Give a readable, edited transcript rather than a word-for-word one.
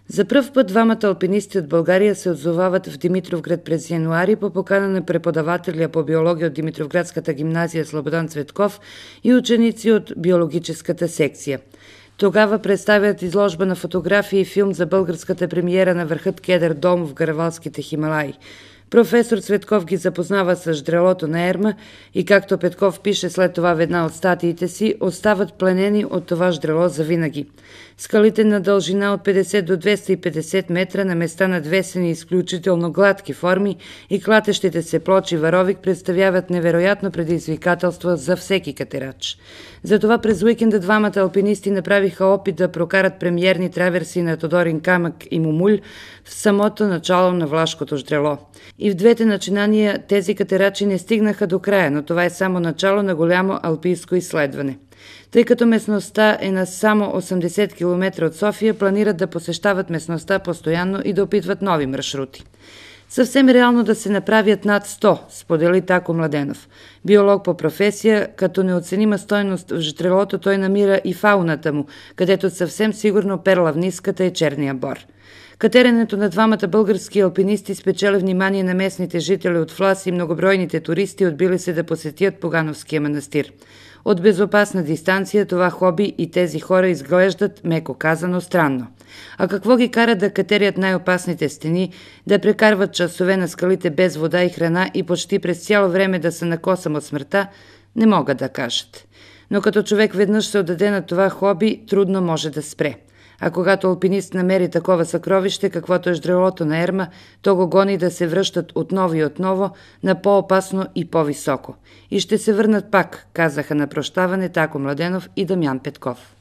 За пръв път двамата алпинисти от България се отзовават в Димитровград през януари по покана на преподавателя по биология от Димитровградската гимназия Слободан Цветков и ученици от биологическата секция. Тогава представят изложба на фотографии и филм за българската премиера на върхът Кедър Дом в Гаравалските Хималаи. Професор Цветков ги запознава с ждрелото на Ерма и, както Петков пише след това в една от статиите си, остават пленени от това ждрело завинаги. Скалите на дължина от 50 до 250 метра, на места надвесени изключително гладки форми и клатещите се плочи варовик представяват невероятно предизвикателство за всеки катерач. Затова през уикенда двамата алпинисти направиха опит да прокарат премиерни траверси на Тодорин камък и Мумуль в самото начало на Влашкото ждрело. И в двете начинания тези катерачи не стигнаха до края, но това е само начало на голямо алпийско изследване. Тъй като местността е на само 80 км от София, планират да посещават местността постоянно и да опитват нови маршрути. Съвсем реално да се направят над 100, сподели Тако Младенов. Биолог по професия, като неоценима стойност в ждрелото той намира и фауната му, където съвсем сигурно перла в ниската е черния бор. Катеренето на двамата български алпинисти спечели внимание на местните жители от Влас и многобройните туристи отбили се да посетят Погановския манастир. От безопасна дистанция това хоби и тези хора изглеждат, меко казано, странно. А какво ги кара да катерят най-опасните стени, да прекарват часове на скалите без вода и храна и почти през цяло време да са на косъм от смъртта, не могат да кажат. Но като човек веднъж се отдаде на това хоби, трудно може да спре. А когато алпинист намери такова съкровище, каквото е ждрелото на Ерма, то го гони да се връщат отново и отново на по-опасно и по-високо. И ще се върнат пак, казаха на прощаване Тако Младенов и Дамян Петков.